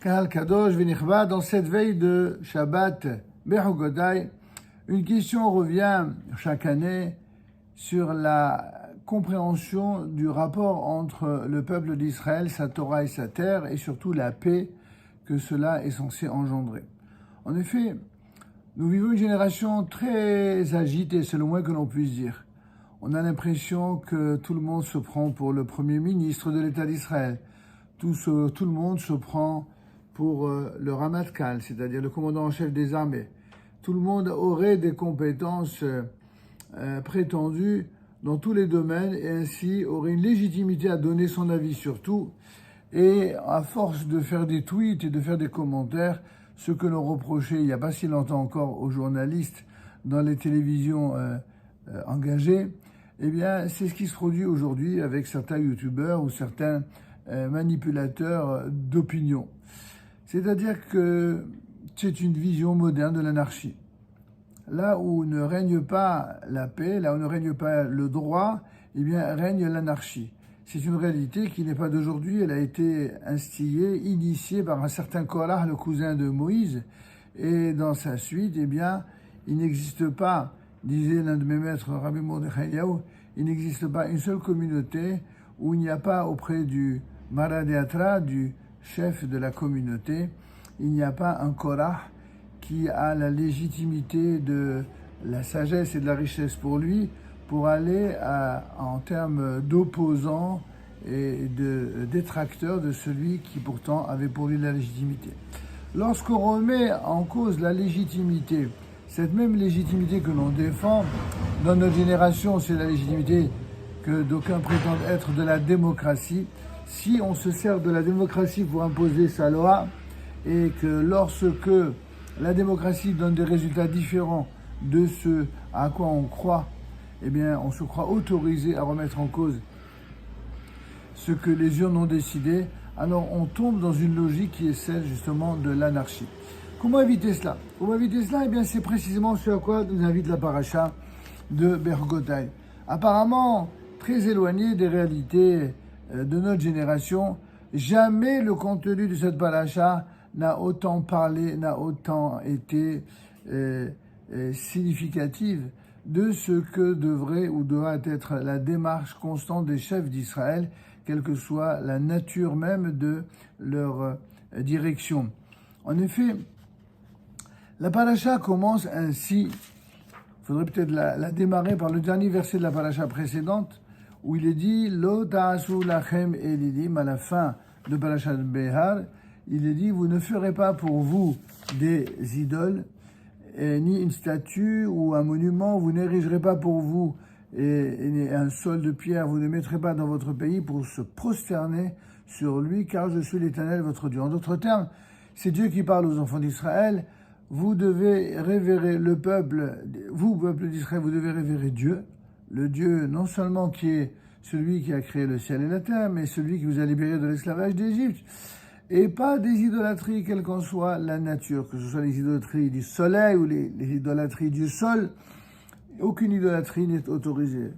Kahal Kadosh Venichva, dans cette veille de Shabbat Behugodai, une question revient chaque année sur la compréhension du rapport entre le peuple d'Israël, sa Torah et sa terre, et surtout la paix que cela est censé engendrer. En effet, nous vivons une génération très agitée, c'est le moins que l'on puisse dire. On a l'impression que tout le monde se prend pour le premier ministre de l'État d'Israël. Tout le monde se prend pour le Ramatkal, c'est-à-dire le commandant en chef des armées. Tout le monde aurait des compétences prétendues dans tous les domaines et ainsi aurait une légitimité à donner son avis sur tout. Et à force de faire des tweets et de faire des commentaires, ce que l'on reprochait il n'y a pas si longtemps encore aux journalistes dans les télévisions engagées, eh bien c'est ce qui se produit aujourd'hui avec certains youtubeurs ou certains manipulateurs d'opinion. C'est-à-dire que c'est une vision moderne de l'anarchie. Là où ne règne pas la paix, là où ne règne pas le droit, eh bien règne l'anarchie. C'est une réalité qui n'est pas d'aujourd'hui, elle a été instillée, initiée par un certain Korah, le cousin de Moïse, et dans sa suite, eh bien, il n'existe pas, disait l'un de mes maîtres, Rabbi Mordechai Eliyahu, il n'existe pas une seule communauté où il n'y a pas auprès du Maradeatra, du chef de la communauté, il n'y a pas un Korah qui a la légitimité de la sagesse et de la richesse pour lui, pour aller en termes d'opposants et de détracteurs de celui qui pourtant avait pour lui la légitimité. Lorsqu'on remet en cause la légitimité, cette même légitimité que l'on défend, dans notre génération, c'est la légitimité que d'aucuns prétendent être de la démocratie. Si on se sert de la démocratie pour imposer sa loi, et que lorsque la démocratie donne des résultats différents de ce à quoi on croit, eh bien, on se croit autorisé à remettre en cause ce que les urnes ont décidé, alors on tombe dans une logique qui est celle justement de l'anarchie. Comment éviter cela ? Eh bien, c'est précisément ce à quoi nous invite la paracha de Behugodai. Apparemment, très éloigné des réalités de notre génération, jamais le contenu de cette paracha n'a autant parlé, n'a autant été significative de ce que devrait ou doit être la démarche constante des chefs d'Israël, quelle que soit la nature même de leur direction. En effet, la paracha commence ainsi. Il faudrait peut-être la démarrer par le dernier verset de la paracha précédente, où il est dit « Lo ta'asu lachem elidim » à la fin de parashat Behar, il est dit « Vous ne ferez pas pour vous des idoles, ni une statue ou un monument, vous n'érigerez pas pour vous et un sol de pierre, vous ne mettrez pas dans votre pays pour se prosterner sur lui, car je suis l'Éternel, votre Dieu. » En d'autres termes, c'est Dieu qui parle aux enfants d'Israël. Vous devez révérer le peuple, vous, peuple d'Israël, vous devez révérer Dieu, le Dieu non seulement qui est celui qui a créé le ciel et la terre, mais celui qui vous a libéré de l'esclavage d'Égypte. Et pas des idolâtries, quelle qu'en soit la nature, que ce soit les idolâtries du soleil ou les idolâtries du sol, aucune idolâtrie n'est autorisée.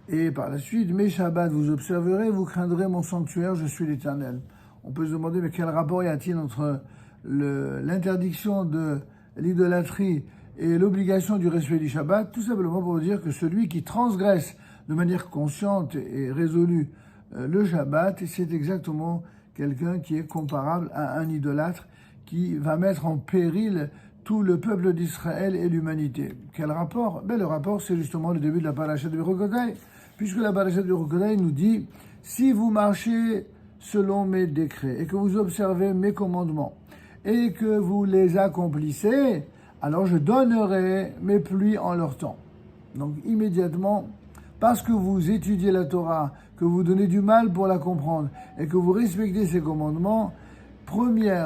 Et par la suite, mes Shabbats vous observerez, vous craindrez mon sanctuaire, je suis l'Éternel. On peut se demander, mais quel rapport y a-t-il entre l'interdiction de l'idolâtrie et l'obligation du respect du Shabbat? Tout simplement pour dire que celui qui transgresse de manière consciente et résolue le Shabbat, c'est exactement quelqu'un qui est comparable à un idolâtre qui va mettre en péril tout le peuple d'Israël et l'humanité. Quel rapport ? Le rapport, c'est justement le début de la paracha de Behugodai, puisque la paracha de Behugodai nous dit « Si vous marchez selon mes décrets et que vous observez mes commandements et que vous les accomplissez, alors je donnerai mes pluies en leur temps. » Donc immédiatement, parce que vous étudiez la Torah, que vous donnez du mal pour la comprendre et que vous respectez ses commandements, premier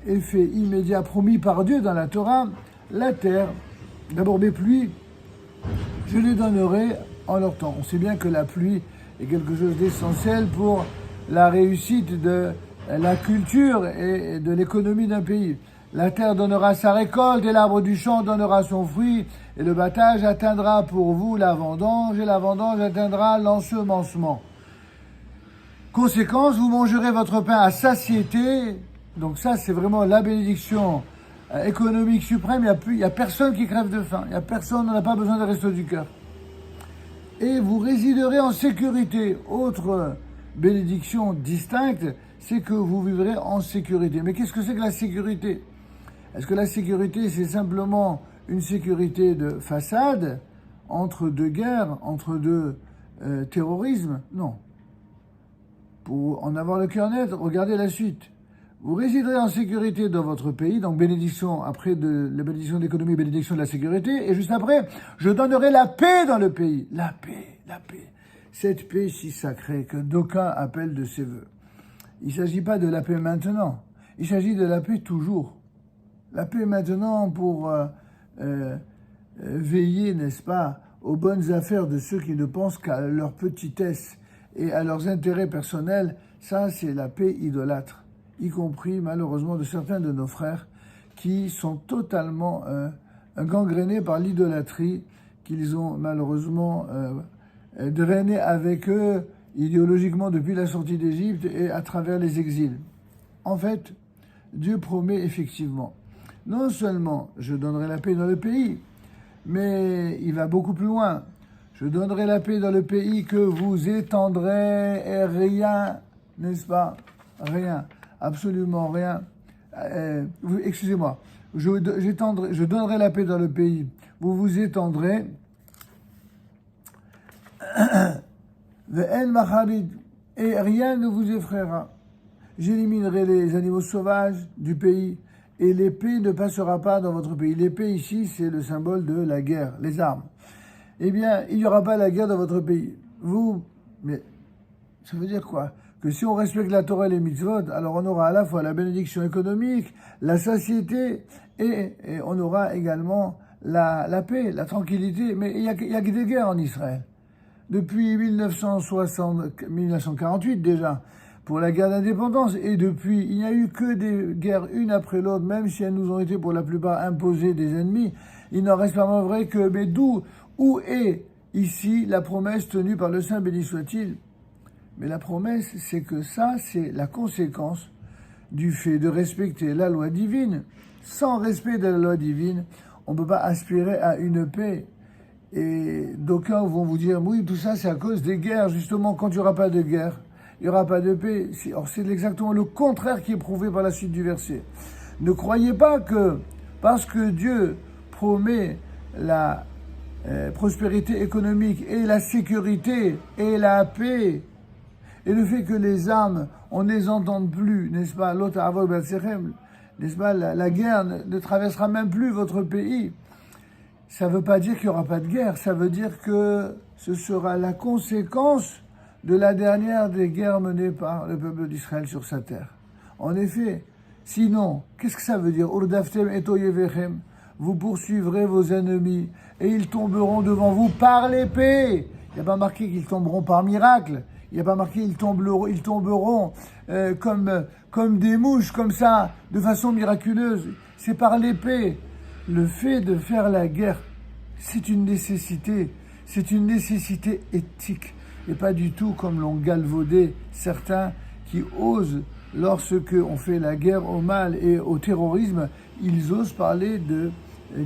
effet immédiat promis par Dieu dans la Torah, la terre, d'abord mes pluies, je les donnerai en leur temps. On sait bien que la pluie est quelque chose d'essentiel pour la réussite de la culture et de l'économie d'un pays. La terre donnera sa récolte et l'arbre du champ donnera son fruit et le battage atteindra pour vous la vendange et la vendange atteindra l'ensemencement. Conséquence, vous mangerez votre pain à satiété. Donc ça, c'est vraiment la bénédiction économique suprême. Il y a personne qui crève de faim. Il y a personne, on n'a pas besoin de resto du cœur. Et vous résiderez en sécurité. Autre bénédiction distincte, c'est que vous vivrez en sécurité. Mais qu'est-ce que c'est que la sécurité? Est-ce que la sécurité, c'est simplement une sécurité de façade, entre deux guerres, entre deux terrorismes? Non. Pour en avoir le cœur net, regardez la suite. Vous résiderez en sécurité dans votre pays, donc bénédiction, après la bénédiction de l'économie, bénédiction de la sécurité, et juste après, je donnerai la paix dans le pays. La paix, la paix. Cette paix si sacrée que d'aucuns appellent de ses voeux. Il ne s'agit pas de la paix maintenant, il s'agit de la paix toujours. La paix maintenant pour veiller, n'est-ce pas, aux bonnes affaires de ceux qui ne pensent qu'à leur petitesse et à leurs intérêts personnels, ça c'est la paix idolâtre, y compris malheureusement de certains de nos frères qui sont totalement gangrénés par l'idolâtrie qu'ils ont malheureusement drainé avec eux idéologiquement depuis la sortie d'Égypte et à travers les exils. En fait, Dieu promet effectivement, non seulement je donnerai la paix dans le pays, mais il va beaucoup plus loin. Je donnerai la paix dans le pays que vous étendrez et rien, n'est-ce pas? Rien, absolument rien. Excusez-moi, je donnerai la paix dans le pays. Vous vous étendrez. Et rien ne vous effraiera. J'éliminerai les animaux sauvages du pays et l'épée ne passera pas dans votre pays. L'épée ici, c'est le symbole de la guerre, les armes. Eh bien, il n'y aura pas la guerre dans votre pays. Mais ça veut dire quoi? Que si on respecte la Torah et les mitzvot, alors on aura à la fois la bénédiction économique, la satiété et on aura également la paix, la tranquillité. Mais il y a que des guerres en Israël. Depuis 1948 déjà, pour la guerre d'indépendance. Et depuis, il n'y a eu que des guerres une après l'autre, même si elles nous ont été pour la plupart imposées des ennemis. Il n'en reste pas moins vrai que, mais où est ici la promesse tenue par le Saint béni soit-il? Mais la promesse, c'est que ça, c'est la conséquence du fait de respecter la loi divine. Sans respect de la loi divine, on ne peut pas aspirer à une paix. Et d'aucuns vont vous dire, oui, tout ça, c'est à cause des guerres. Justement, quand il n'y aura pas de guerre, il n'y aura pas de paix. Or, c'est exactement le contraire qui est prouvé par la suite du verset. Ne croyez pas que, parce que Dieu promet la prospérité économique et la sécurité et la paix, et le fait que les âmes, on ne les entende plus, n'est-ce pas, n'est-ce pas, la guerre ne traversera même plus votre pays. Ça ne veut pas dire qu'il n'y aura pas de guerre, ça veut dire que ce sera la conséquence de la dernière des guerres menées par le peuple d'Israël sur sa terre. En effet, sinon, qu'est-ce que ça veut dire? Urdaftem et oyevechem, vous poursuivrez vos ennemis et ils tomberont devant vous par l'épée. Il n'y a pas marqué qu'ils tomberont par miracle. Il n'y a pas marqué ils tomberont comme des mouches, comme ça, de façon miraculeuse. C'est par l'épée. Le fait de faire la guerre, c'est une nécessité éthique, et pas du tout comme l'ont galvaudé certains qui osent, lorsque on fait la guerre au mal et au terrorisme, ils osent parler de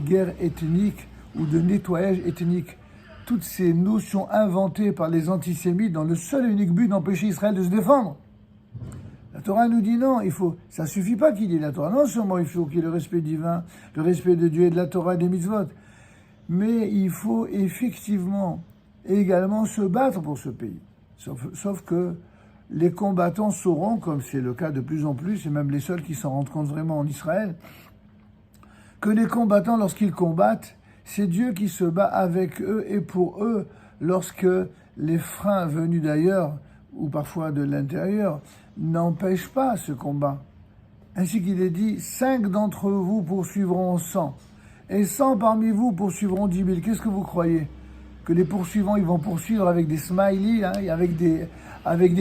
guerre ethnique ou de nettoyage ethnique. Toutes ces notions inventées par les antisémites dans le seul et unique but d'empêcher Israël de se défendre. La Torah nous dit non, ça suffit pas qu'il y ait la Torah. Non seulement il faut qu'il y ait le respect divin, le respect de Dieu et de la Torah et des mitzvot, mais il faut effectivement également se battre pour ce pays. Sauf que les combattants sauront, comme c'est le cas de plus en plus, et même les seuls qui s'en rendent compte vraiment en Israël, que les combattants, lorsqu'ils combattent, c'est Dieu qui se bat avec eux et pour eux, lorsque les freins venus d'ailleurs, ou parfois de l'intérieur, n'empêche pas ce combat. Ainsi qu'il est dit, 5 d'entre vous poursuivront 100, et 100 parmi vous poursuivront 10 000. Qu'est-ce que vous croyez? Que les poursuivants, ils vont poursuivre avec des smileys, avec des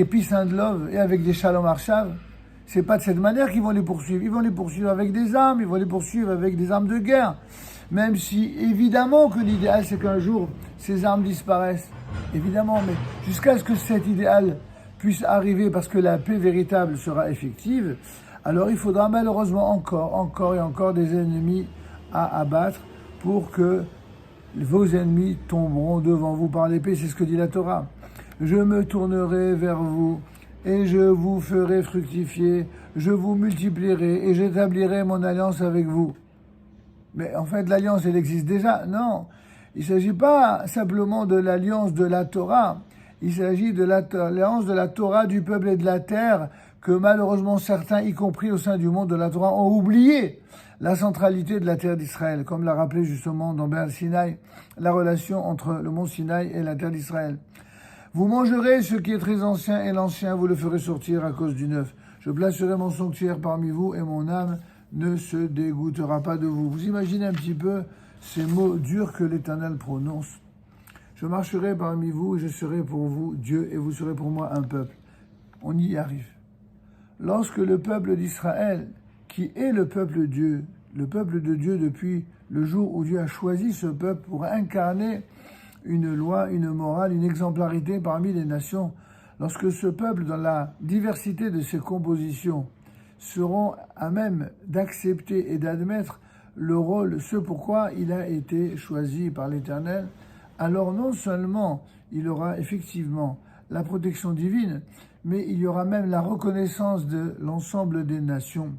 peace and love, et avec des shalom arshav? C'est pas de cette manière qu'ils vont les poursuivre. Ils vont les poursuivre avec des armes, ils vont les poursuivre avec des armes de guerre. Même si, évidemment, que l'idéal, c'est qu'un jour, ces armes disparaissent. Évidemment, mais jusqu'à ce que cet idéal puisse arriver parce que la paix véritable sera effective, alors il faudra malheureusement encore et encore des ennemis à abattre pour que vos ennemis tomberont devant vous par l'épée, c'est ce que dit la Torah. Je me tournerai vers vous et je vous ferai fructifier, je vous multiplierai et j'établirai mon alliance avec vous. Mais en fait, l'alliance, elle existe déjà. Non, il ne s'agit pas simplement de l'alliance de la Torah, il s'agit de l'alliance de la Torah du peuple et de la terre que malheureusement certains, y compris au sein du monde de la Torah, ont oublié la centralité de la terre d'Israël, comme l'a rappelé justement dans Be'er Sinaï, la relation entre le mont Sinaï et la terre d'Israël. Vous mangerez ce qui est très ancien et l'ancien, vous le ferez sortir à cause du neuf. Je placerai mon sanctuaire parmi vous et mon âme ne se dégoûtera pas de vous. Vous imaginez un petit peu ces mots durs que l'Éternel prononce. Je marcherai parmi vous et je serai pour vous Dieu et vous serez pour moi un peuple. On y arrive. Lorsque le peuple d'Israël, qui est le peuple de Dieu depuis le jour où Dieu a choisi ce peuple pour incarner une loi, une morale, une exemplarité parmi les nations, lorsque ce peuple, dans la diversité de ses compositions, seront à même d'accepter et d'admettre le rôle, ce pourquoi il a été choisi par l'Éternel, alors non seulement il aura effectivement la protection divine, mais il y aura même la reconnaissance de l'ensemble des nations,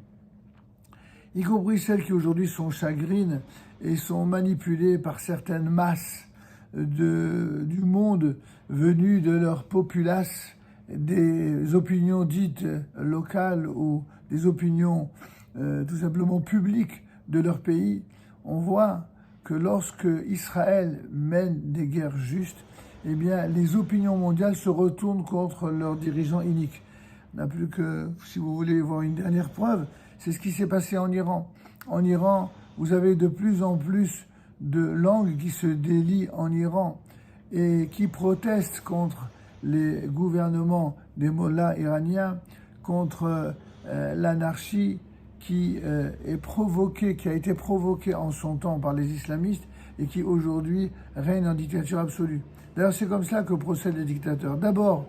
y compris celles qui aujourd'hui sont chagrines et sont manipulées par certaines masses du monde venues de leur populace, des opinions dites locales ou des opinions tout simplement publiques de leur pays. On voit que lorsque Israël mène des guerres justes, eh bien, les opinions mondiales se retournent contre leurs dirigeants iniques. On n'a plus que, si vous voulez voir une dernière preuve, c'est ce qui s'est passé en Iran. En Iran, vous avez de plus en plus de langues qui se délient en Iran et qui protestent contre les gouvernements des mollahs iraniens, contre l'anarchie qui a été provoquée en son temps par les islamistes et qui aujourd'hui règne en dictature absolue. D'ailleurs, c'est comme cela que procèdent les dictateurs. D'abord,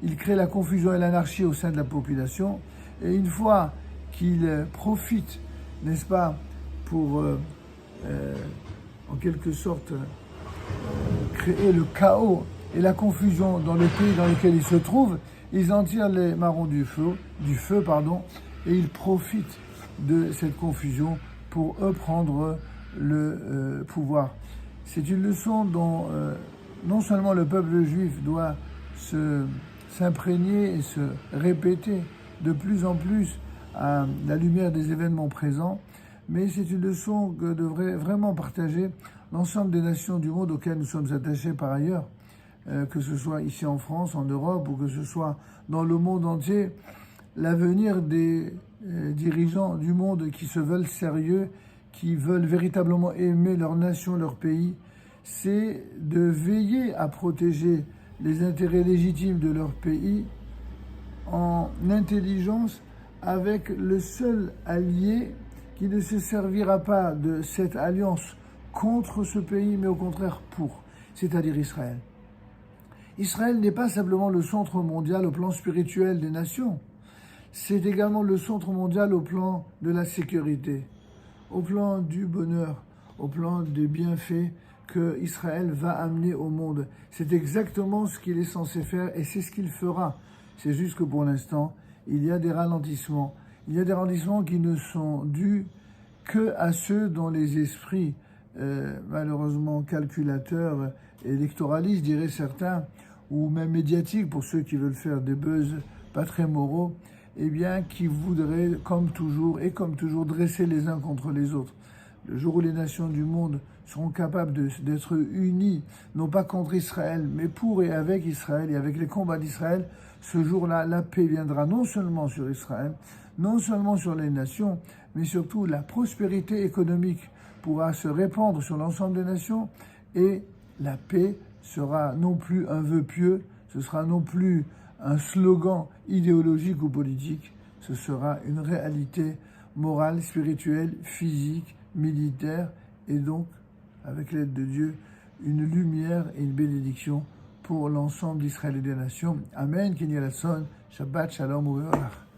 ils créent la confusion et l'anarchie au sein de la population, et une fois qu'ils profitent, n'est-ce pas, pour en quelque sorte créer le chaos et la confusion dans le pays dans lequel ils se trouvent, ils en tirent les marrons du feu, et ils profitent de cette confusion pour eux prendre le pouvoir. C'est une leçon dont non seulement le peuple juif doit s'imprégner et se répéter de plus en plus à la lumière des événements présents, mais c'est une leçon que devrait vraiment partager l'ensemble des nations du monde auxquelles nous sommes attachés par ailleurs, que ce soit ici en France, en Europe, ou que ce soit dans le monde entier. L'avenir des dirigeants du monde qui se veulent sérieux, qui veulent véritablement aimer leur nation, leur pays, c'est de veiller à protéger les intérêts légitimes de leur pays en intelligence avec le seul allié qui ne se servira pas de cette alliance contre ce pays, mais au contraire pour, c'est-à-dire Israël. Israël n'est pas simplement le centre mondial au plan spirituel des nations, c'est également le centre mondial au plan de la sécurité, au plan du bonheur, au plan des bienfaits que Israël va amener au monde. C'est exactement ce qu'il est censé faire et c'est ce qu'il fera. C'est juste que pour l'instant, il y a des ralentissements. Il y a des ralentissements qui ne sont dus que à ceux dont les esprits, malheureusement calculateurs, électoralistes, diraient certains, ou même médiatiques pour ceux qui veulent faire des buzz pas très moraux, eh bien, qui voudraient, comme toujours, dresser les uns contre les autres. Le jour où les nations du monde seront capables d'être unies, non pas contre Israël, mais pour et avec Israël et avec les combats d'Israël, ce jour-là, la paix viendra non seulement sur Israël, non seulement sur les nations, mais surtout la prospérité économique pourra se répandre sur l'ensemble des nations et la paix sera non plus un vœu pieux, ce sera non plus un slogan idéologique ou politique, ce sera une réalité morale, spirituelle, physique, militaire et donc, avec l'aide de Dieu, une lumière et une bénédiction pour l'ensemble d'Israël et des nations. Amen. Kenny Lasson. Shabbat Shalom Uveolach.